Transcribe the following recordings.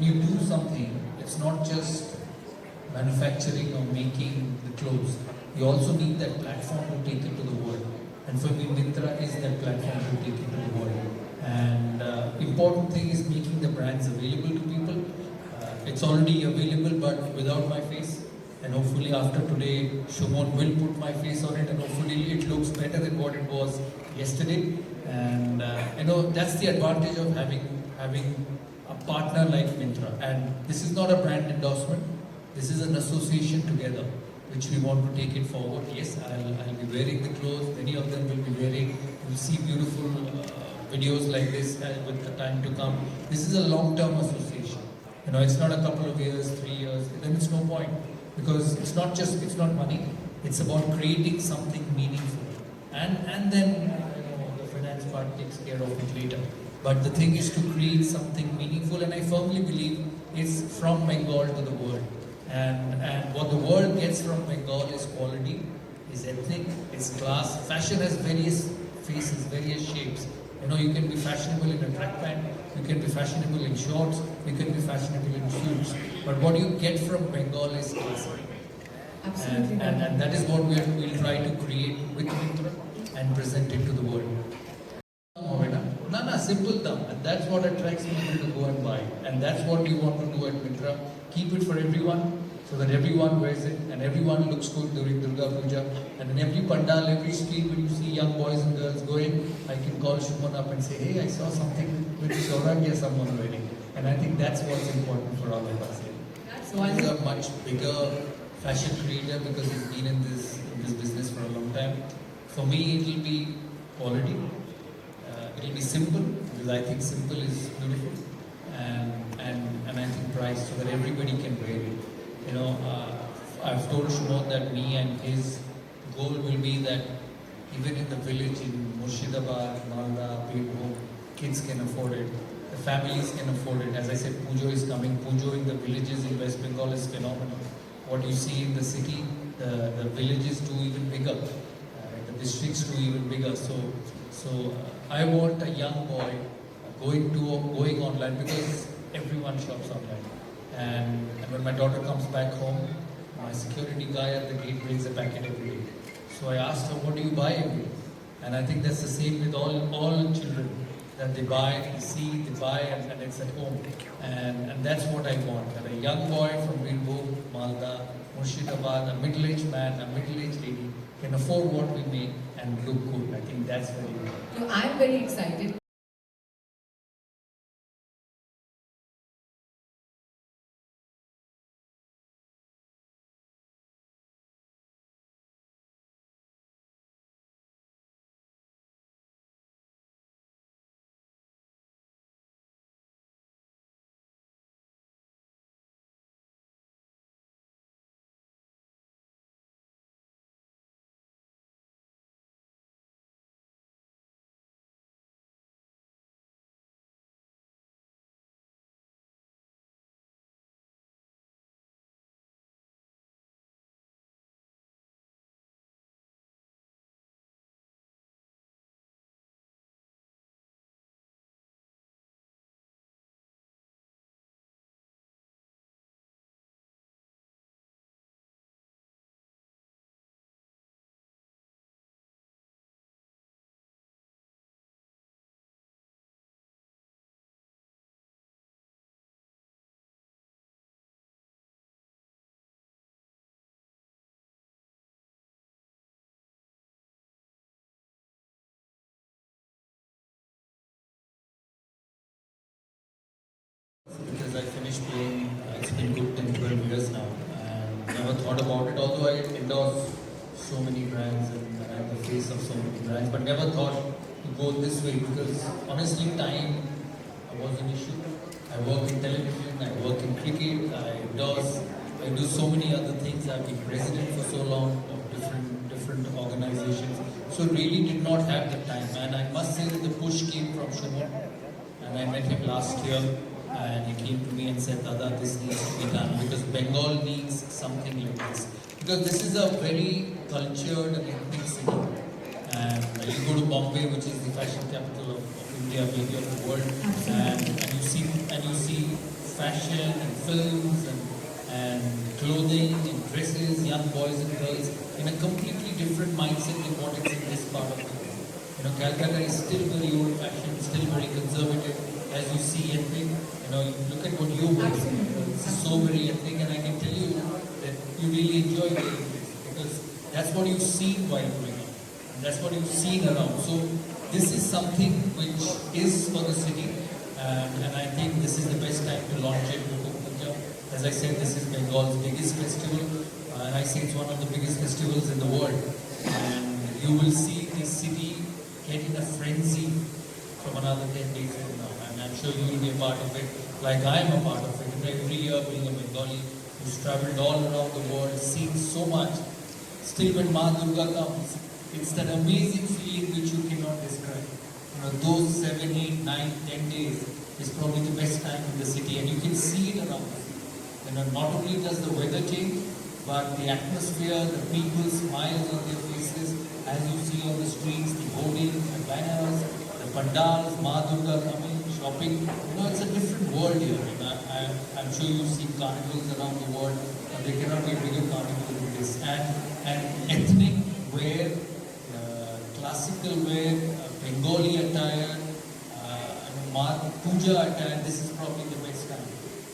when you do something, it's not just manufacturing or making the clothes. You also need that platform to take it to the world. And for me, Myntra is that platform to take it to the world. And important thing is making the brands available to people. It's already available, but without my face. And hopefully after today, Shumon will put my face on it, and hopefully it looks better than what it was yesterday. And that's the advantage of having a partner like Myntra. And this is not a brand endorsement. This is an association together, which we want to take it forward. Yes, I'll be wearing the clothes. Many of them will be wearing. You'll see beautiful videos like this with the time to come. This is a long-term association. It's not a couple of years, 3 years. Then it's no point, because it's not money. It's about creating something meaningful, and then the finance part takes care of it later. But the thing is to create something meaningful, and I firmly believe it's from Bengal to the world. And what the world gets from Bengal is quality, is ethnic, is class. Fashion has various faces, various shapes. You can be fashionable in a track pant, you can be fashionable in shorts, you can be fashionable in suits. But what you get from Bengal is class. Absolutely. And that is what we'll try to create with Myntra and present it to the world. Simple thumb. And that's what attracts people to go and buy. And that's what we want to do at Myntra. Keep it for everyone, so that everyone wears it and everyone looks good during Durga Puja. And in every pandal, every street, when you see young boys and girls going, I can call Shuman up and say, hey, I saw something with Souragya someone wearing. And I think that's what's important for all of us. So he's a much bigger fashion creator because he's been in this business for a long time. For me, it will be quality. It will be simple, because I think simple is beautiful. And I think price, so that everybody can wear it. I've told Shumon that me and his goal will be that even in the village in Murshidabad, Malda, Birbhum, kids can afford it, the families can afford it. As I said, Pujo is coming. Pujo in the villages in West Bengal is phenomenal. What you see in the city, the villages do even bigger, the districts do even bigger. So I want a young boy going online, because everyone shops online. And when my daughter comes back home, my security guy at the gate brings a packet every day. So I asked her, what do you buy every day? And I think that's the same with all children, that they buy, they see, they buy, and it's at home. And that's what I want, that a young boy from Birbhum, Malda, Murshidabad, a middle-aged man, a middle-aged lady can afford what we make and look good. I think that's very important. I'm very excited. Because I finished playing, it's been good 10, 12 years now, and never thought about it, although I endorse so many brands and I'm the face of so many brands, but never thought to go this way, because honestly time was an issue. I work in television, I work in cricket, I endorse, I do so many other things. I've been president for so long of different organizations, so really did not have the time. And I must say that the push came from Shumon, and I met him last year. And he came to me and said, Dada, this needs to be done, because Bengal needs something like this. Because this is a very cultured and ethnic city. And you go to Bombay, which is the fashion capital of India, maybe of the world, and you see fashion and films and clothing and dresses, young boys and girls in a completely different mindset than what is in this part of the world. You know, Calcutta is still very old-fashioned, still very conservative, as you see ethnic. You know, you look at what you're wearing. Absolutely. This is so very ethnic, and I can tell you that you really enjoy wearing this because that's what you've seen while growing up. And that's what you've seen around. So this is something which is for the city, and I think this is the best time to launch it before Punjab. As I said, this is Bengal's biggest festival, and I say it's one of the biggest festivals in the world. And you will see this city get in a frenzy from another 10 days from now. And I'm sure you will be a part of it, like I am a part of it. And every year, being a Bengali who's traveled all around the world, seen so much, still when Ma Durga comes, it's that amazing feeling which you cannot describe. You know, those 7, 8, 9, 10 days is probably the best time in the city, and you can see it around the city. You know, not only does the weather change, but the atmosphere, the people's smiles on their faces, as you see on the streets, the hoardings, the banners, the pandals, Ma Durga coming, shopping. You know, it's a different world here. And I'm sure you've seen carnivals around the world, and there cannot be a bigger carnival than this. And ethnic wear, classical wear, Bengali attire, puja attire, this is probably the best time.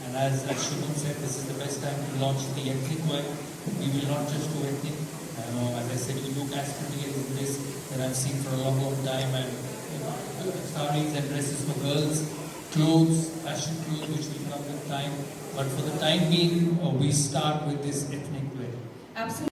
And as Shubham said, this is the best time to launch the ethnic wear. We will not just do ethnic. As I said, we look as pretty as this that I've seen for a long, long time. And you know, sarees and dresses for girls, clothes, fashion clothes, which will come with time. But for the time being, we start with this ethnic wear. Absolutely.